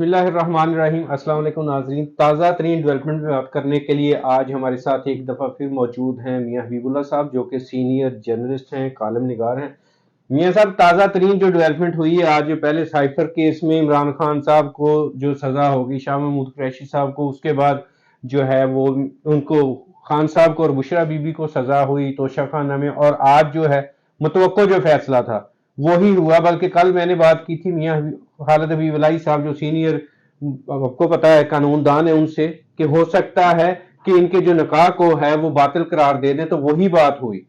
بسم اللہ الرحمن الرحیم۔ السلام علیکم ناظرین، تازہ ترین ڈیولپمنٹ میں بات کرنے کے لیے آج ہمارے ساتھ ایک دفعہ پھر موجود ہیں میاں حبیب اللہ صاحب، جو کہ سینئر جرنلسٹ ہیں، کالم نگار ہیں۔ میاں صاحب، تازہ ترین جو ڈیولپمنٹ ہوئی ہے آج، پہلے سائفر کیس میں عمران خان صاحب کو جو سزا ہوگی، شاہ محمود قریشی صاحب کو، اس کے بعد جو ہے وہ ان کو خان صاحب کو اور بشرا بی بی کو سزا ہوئی توشہ خانہ میں، اور آج جو ہے متوقع جو فیصلہ تھا وہی ہوا۔ بلکہ کل میں نے بات کی تھی میاں خالد حبیب اللہ صاحب جو سینئر، آپ کو پتا ہے، قانون دان ہے، ان سے کہ ہو سکتا ہے کہ ان کے جو نکاح کو ہے وہ باطل قرار دے دیں، تو وہی بات ہوئی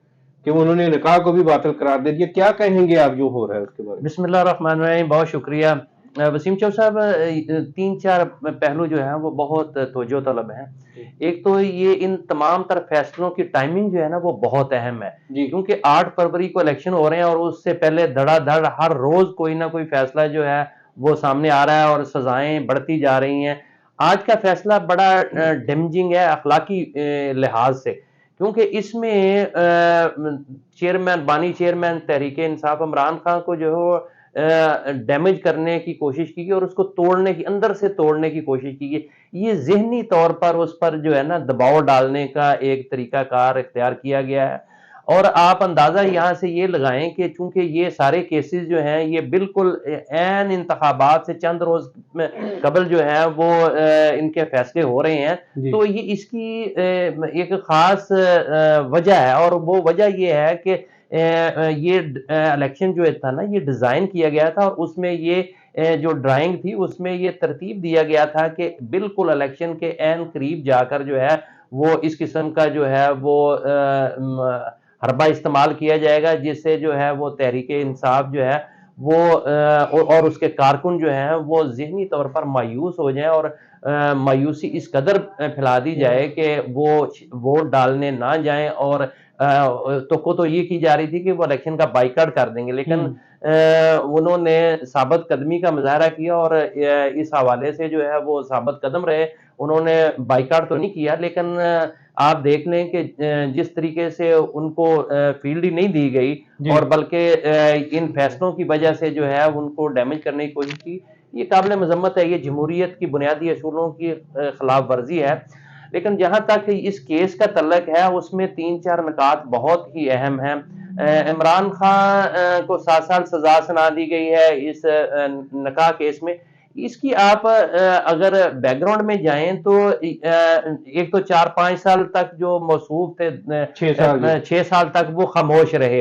کہ انہوں نے نکاح کو بھی باطل قرار دے دیا۔ کیا کہیں گے آپ جو ہو رہا ہے اس کے بارے میں؟ بسم اللہ الرحمن الرحیم، بہت شکریہ وسیم چو صاحب۔ تین چار پہلو جو ہیں وہ بہت توجہ طلب ہیں۔ ایک تو یہ ان تمام تر فیصلوں کی ٹائمنگ جو ہے نا وہ بہت اہم ہے، کیونکہ 8 فروری کو الیکشن ہو رہے ہیں اور اس سے پہلے دھڑا دھڑ ہر روز کوئی نہ کوئی فیصلہ جو ہے وہ سامنے آ رہا ہے اور سزائیں بڑھتی جا رہی ہیں۔ آج کا فیصلہ بڑا ڈیمیجنگ ہے اخلاقی لحاظ سے، کیونکہ اس میں بانی چیئرمین تحریک انصاف عمران خان کو جو ہے ڈیمیج کرنے کی کوشش کی گئی اور اس کو توڑنے کی، اندر سے توڑنے کی کوشش کی گئی۔ یہ ذہنی طور پر اس پر جو ہے نا دباؤ ڈالنے کا ایک طریقہ کار اختیار کیا گیا ہے، اور آپ اندازہ یہاں سے یہ لگائیں کہ چونکہ یہ سارے کیسز جو ہیں یہ بالکل عین انتخابات سے چند روز قبل جو ہے وہ ان کے فیصلے ہو رہے ہیں، تو یہ اس کی ایک خاص وجہ ہے، اور وہ وجہ یہ ہے کہ یہ الیکشن جو تھا نا یہ ڈیزائن کیا گیا تھا، اور اس میں یہ جو ڈرائنگ تھی اس میں یہ ترتیب دیا گیا تھا کہ بالکل الیکشن کے عین قریب جا کر جو ہے وہ اس قسم کا جو ہے وہ حربہ استعمال کیا جائے گا، جس سے جو ہے وہ تحریک انصاف جو ہے وہ اور اس کے کارکن جو ہیں وہ ذہنی طور پر مایوس ہو جائیں، اور مایوسی اس قدر پھیلا دی جائے کہ وہ ووٹ ڈالنے نہ جائیں، اور تو یہ کی جا رہی تھی کہ وہ الیکشن کا بائیکاٹ کر دیں گے، لیکن انہوں نے ثابت قدمی کا مظاہرہ کیا اور اس حوالے سے جو ہے وہ ثابت قدم رہے۔ انہوں نے بائیکاٹ تو نہیں کیا، لیکن آپ دیکھ لیں کہ جس طریقے سے ان کو فیلڈ ہی نہیں دی گئی، اور بلکہ ان فیصلوں کی وجہ سے جو ہے ان کو ڈیمیج کرنے کی کوشش کی، یہ قابل مذمت ہے، یہ جمہوریت کی بنیادی اصولوں کی خلاف ورزی ہے۔ لیکن جہاں تک اس کیس کا تعلق ہے اس میں 3-4 نکات بہت ہی اہم ہیں۔ عمران خان کو 7 سال سزا سنا دی گئی ہے اس نکاح کیس میں۔ اس کی آپ اگر بیک گراؤنڈ میں جائیں تو ایک تو 4-5 سال تک جو موصوف تھے، 6 سال تک وہ خاموش رہے،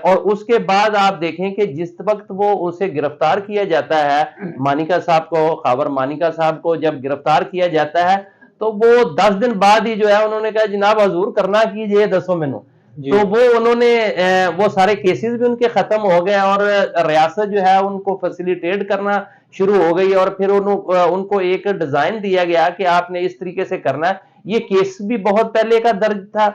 اور اس کے بعد آپ دیکھیں کہ جس وقت وہ اسے گرفتار کیا جاتا ہے، مانیکا صاحب کو، خاور مانیکا صاحب کو جب گرفتار کیا جاتا ہے تو وہ 10 دن بعد ہی جو ہے انہوں نے کہا جناب حضور کرنا کیجئے دسو مینوں، تو وہ انہوں نے وہ سارے کیسز بھی ان کے ختم ہو گئے، اور ریاست جو ہے ان کو فیسیلیٹیٹ کرنا شروع ہو گئی، اور پھر ان کو ایک ڈیزائن دیا گیا کہ آپ نے اس طریقے سے کرنا ہے۔ یہ کیس بھی بہت پہلے کا درج تھا،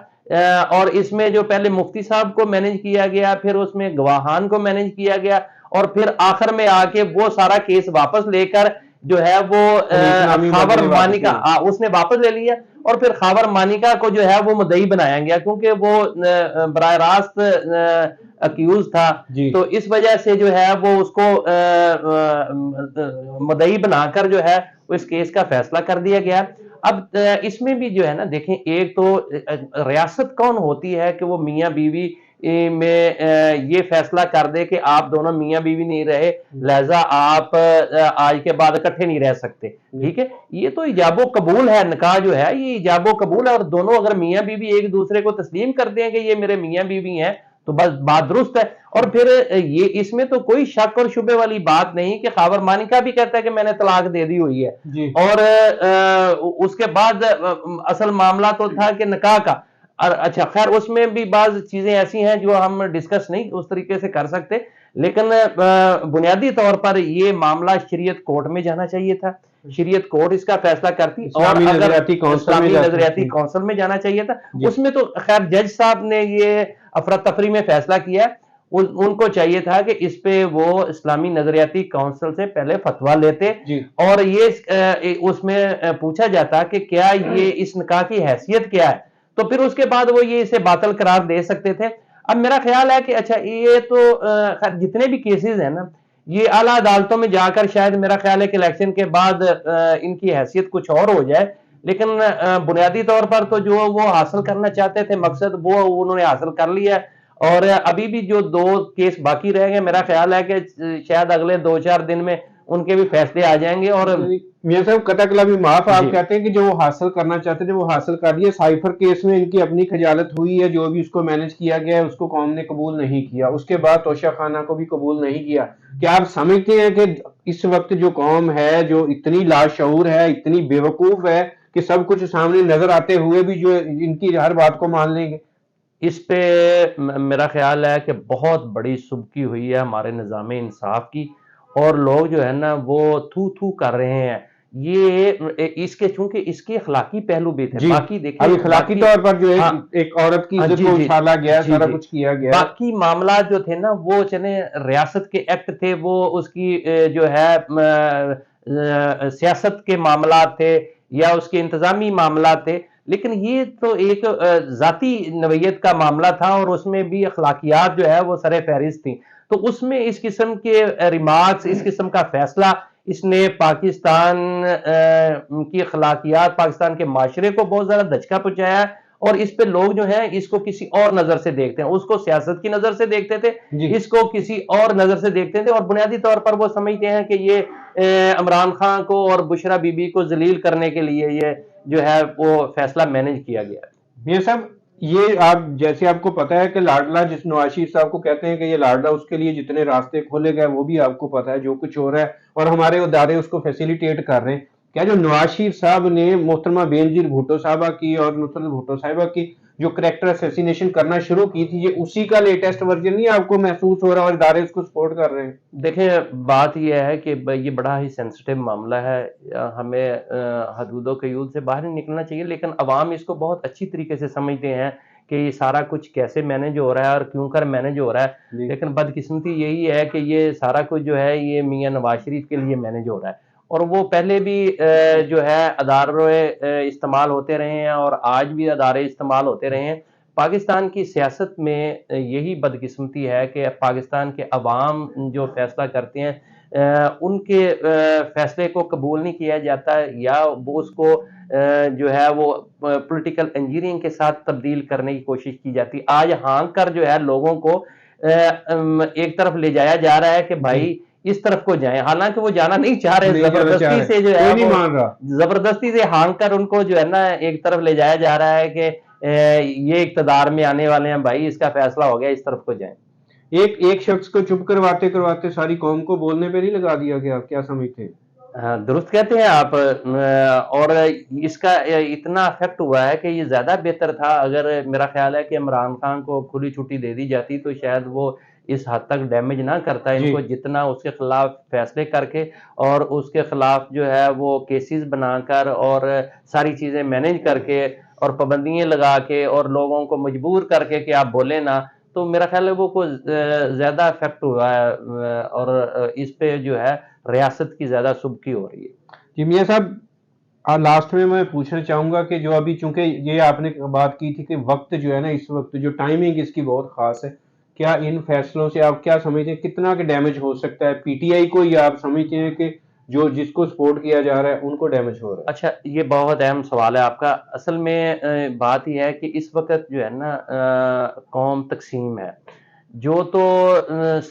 اور اس میں جو پہلے مفتی صاحب کو مینج کیا گیا، پھر اس میں گواہان کو مینج کیا گیا، اور پھر آخر میں آ کے وہ سارا کیس واپس لے کر جو ہے وہ خاور مانیکا اس نے واپس لے لیا، اور پھر خاور مانیکا کو جو ہے وہ مدعی بنایا گیا، کیونکہ وہ براہ راست اکیوز تھا، تو اس وجہ سے جو ہے وہ اس کو مدعی بنا کر جو ہے اس کیس کا فیصلہ کر دیا گیا۔ اب اس میں بھی جو ہے نا دیکھیں، ایک تو ریاست کون ہوتی ہے کہ وہ میاں بیوی میں یہ فیصلہ کر دے کہ آپ دونوں میاں بیوی نہیں رہے، لہذا آپ آج کے بعد اکٹھے نہیں رہ سکتے، ٹھیک ہے؟ یہ تو ایجاب و قبول ہے، نکاح جو ہے یہ ایجاب و قبول ہے، اور دونوں اگر میاں بیوی ایک دوسرے کو تسلیم کر دیں کہ یہ میرے میاں بیوی ہیں تو بس بات درست ہے۔ اور پھر یہ اس میں تو کوئی شک اور شبے والی بات نہیں کہ خاور مانیکا بھی کہتا ہے کہ میں نے طلاق دے دی ہوئی ہے، اور اس کے بعد اصل معاملہ تو تھا کہ نکاح کا۔ اچھا خیر، اس میں بھی بعض چیزیں ایسی ہیں جو ہم ڈسکس نہیں اس طریقے سے کر سکتے، لیکن بنیادی طور پر یہ معاملہ شریعت کورٹ میں جانا چاہیے تھا، شریعت کورٹ اس کا فیصلہ کرتی، اور اگر اسلامی نظریاتی کونسل میں جانا چاہیے تھا، اس میں تو خیر جج صاحب نے یہ افراتفری میں فیصلہ کیا، ان کو چاہیے تھا کہ اس پہ وہ اسلامی نظریاتی کونسل سے پہلے فتویٰ لیتے، اور یہ اس میں پوچھا جاتا کہ کیا یہ اس نکاح کی حیثیت کیا ہے، تو پھر اس کے بعد وہ یہ اسے باطل قرار دے سکتے تھے۔ اب میرا خیال ہے کہ اچھا یہ تو جتنے بھی کیسز ہیں نا یہ اعلیٰ عدالتوں میں جا کر شاید میرا خیال ہے کہ الیکشن کے بعد ان کی حیثیت کچھ اور ہو جائے، لیکن بنیادی طور پر تو جو وہ حاصل کرنا چاہتے تھے مقصد وہ انہوں نے حاصل کر لیا ہے، اور ابھی بھی جو 2 کیس باقی رہ گئے، میرا خیال ہے کہ شاید اگلے 2-4 دن میں ان کے بھی فیصلے آ جائیں گے۔ اور میاں صاحب قطع کلام معاف، آپ جی کہتے ہیں کہ جو وہ حاصل کرنا چاہتے تھے وہ حاصل کر لیا، سائفر کیس میں ان کی اپنی خجالت ہوئی ہے، جو بھی اس کو مینج کیا گیا ہے اس کو قوم نے قبول نہیں کیا، اس کے بعد توشہ خانہ کو بھی قبول نہیں کیا۔ کیا آپ سمجھتے ہیں کہ اس وقت جو قوم ہے جو اتنی لاشعور ہے، اتنی بیوقوف ہے کہ سب کچھ سامنے نظر آتے ہوئے بھی جو ان کی ہر بات کو مان لیں گے؟ اس پہ میرا خیال ہے کہ بہت بڑی سبکی ہوئی ہے ہمارے نظام انصاف کی، اور لوگ جو ہے نا وہ تھو تھو کر رہے ہیں۔ یہ اس کے چونکہ اس کے اخلاقی پہلو بھی تھے، جی، باقی دیکھیں اب اخلاقی باقی، طور پر جو ہاں ایک عورت کی عزت جی کو جی اچھالا گیا ہے، جی سارا جی کچھ کیا گیا ہے۔ باقی معاملات جو تھے نا وہ چلیں ریاست کے ایکٹ تھے، وہ اس کی جو ہے سیاست کے معاملات تھے یا اس کے انتظامی معاملات تھے، لیکن یہ تو ایک ذاتی نوعیت کا معاملہ تھا، اور اس میں بھی اخلاقیات جو ہے وہ سر فہرست تھیں۔ تو اس میں اس قسم کے ریمارکس، اس قسم کا فیصلہ، اس نے پاکستان کی اخلاقیات، پاکستان کے معاشرے کو بہت زیادہ دھچکا پہنچایا ہے، اور اس پہ لوگ جو ہیں اس کو کسی اور نظر سے دیکھتے ہیں۔ اس کو سیاست کی نظر سے دیکھتے تھے، جی، اس کو کسی اور نظر سے دیکھتے تھے، اور بنیادی طور پر وہ سمجھتے ہیں کہ یہ عمران خان کو اور بشرا بی بی کو ذلیل کرنے کے لیے یہ جو ہے وہ فیصلہ مینج کیا گیا ہے۔ میاں صاحب یہ آپ جیسے آپ کو پتا ہے کہ لاڈلا جس نواز شریف صاحب کو کہتے ہیں کہ یہ لاڈلا، اس کے لیے جتنے راستے کھولے گئے وہ بھی آپ کو پتا ہے جو کچھ ہو رہا ہے، اور ہمارے ادارے اس کو فیسیلیٹیٹ کر رہے ہیں۔ کیا جو نواز شریف صاحب نے محترمہ بینظیر بھٹو صاحبہ کی اور نصرت بھٹو صاحبہ کی جو کریکٹر اسیسینیشن کرنا شروع کی تھی، یہ اسی کا لیٹسٹ ورژن نہیں آپ کو محسوس ہو رہا اور ادارے اس کو سپورٹ کر رہے ہیں؟ دیکھیں بات یہ ہے کہ یہ بڑا ہی سینسٹیو معاملہ ہے، ہمیں حدود و قیود سے باہر نہیں نکلنا چاہیے، لیکن عوام اس کو بہت اچھی طریقے سے سمجھتے ہیں کہ یہ سارا کچھ کیسے مینج ہو رہا ہے اور کیوں کر مینج ہو رہا ہے، جی، لیکن بدقسمتی یہی ہے کہ یہ سارا کچھ جو ہے یہ میاں نواز شریف کے لیے مینج ہو رہا ہے، اور وہ پہلے بھی جو ہے ادارے استعمال ہوتے رہے ہیں، اور آج بھی ادارے استعمال ہوتے رہے ہیں۔ پاکستان کی سیاست میں یہی بدقسمتی ہے کہ پاکستان کے عوام جو فیصلہ کرتے ہیں ان کے فیصلے کو قبول نہیں کیا جاتا، یا وہ اس کو جو ہے وہ پولیٹیکل انجینئرنگ کے ساتھ تبدیل کرنے کی کوشش کی جاتی۔ آج ہانک کر جو ہے لوگوں کو ایک طرف لے جایا جا رہا ہے کہ جی، بھائی اس طرف کو جائیں، حالانکہ وہ جانا نہیں چاہ رہے، نہیں جانا چاہ زبردستی رہے، سے جو ہے کوئی نہیں وہ مان رہا۔ زبردستی سے ہانک کر ان کو جو ہے نا ایک طرف لے جایا جا رہا ہے کہ یہ اقتدار میں آنے والے ہیں بھائی، اس کا فیصلہ ہو گیا، اس طرف کو جائیں۔ ایک شخص کو چپ کرواتے کرواتے ساری قوم کو بولنے پہ نہیں لگا دیا گیا، آپ کیا سمجھتے ہیں؟ ہاں درست کہتے ہیں آپ، اور اس کا اتنا افیکٹ ہوا ہے کہ یہ زیادہ بہتر تھا اگر میرا خیال ہے کہ عمران خان کو کھلی چھٹی دے دی جاتی تو شاید وہ اس حد تک ڈیمیج نہ کرتا ان جی، کو، جتنا اس کے خلاف فیصلے کر کے اور اس کے خلاف جو ہے وہ کیسز بنا کر اور ساری چیزیں مینیج کر کے اور پابندیاں لگا کے اور لوگوں کو مجبور کر کے کہ آپ بولیں نا، تو میرا خیال ہے وہ کوئی زیادہ افیکٹ ہوا ہے، اور اس پہ جو ہے ریاست کی زیادہ سبکی ہو رہی ہے۔ جی میاں صاحب لاسٹ میں پوچھنا چاہوں گا کہ جو ابھی چونکہ یہ آپ نے بات کی تھی کہ وقت جو ہے نا اس وقت جو ٹائمنگ اس کی بہت خاص ہے، کیا ان فیصلوں سے آپ کیا سمجھتے ہیں کتنا کہ ڈیمیج ہو سکتا ہے پی ٹی آئی کو، یا آپ سمجھتے ہیں کہ جو جس کو سپورٹ کیا جا رہا ہے ان کو ڈیمیج ہو رہا ہے؟ اچھا یہ بہت اہم سوال ہے آپ کا، اصل میں بات یہ ہے کہ اس وقت جو ہے نا قوم تقسیم ہے، جو تو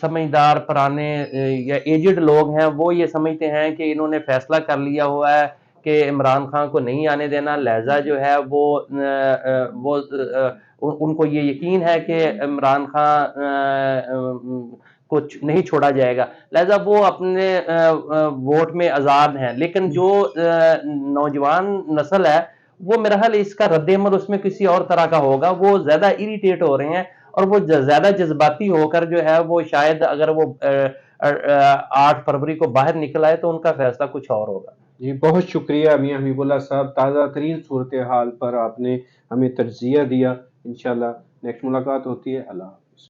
سمجھدار پرانے یا ایجڈ لوگ ہیں وہ یہ سمجھتے ہیں کہ انہوں نے فیصلہ کر لیا ہوا ہے کہ عمران خان کو نہیں آنے دینا، لہذا جو ہے وہ ان کو یہ یقین ہے کہ عمران خان کو نہیں چھوڑا جائے گا، لہذا وہ اپنے ووٹ میں آزاد ہیں، لیکن جو نوجوان نسل ہے وہ میرا حال اس کا رد عمل اس میں کسی اور طرح کا ہوگا، وہ زیادہ اریٹیٹ ہو رہے ہیں اور وہ زیادہ جذباتی ہو کر جو ہے وہ شاید اگر وہ 8 فروری کو باہر نکل آئے تو ان کا فیصلہ کچھ اور ہوگا۔ جی بہت شکریہ میاں حبیب اللہ صاحب، تازہ ترین صورتحال پر آپ نے ہمیں تجزیہ دیا۔ انشاءاللہ نیکسٹ ملاقات ہوتی ہے، اللہ حافظ۔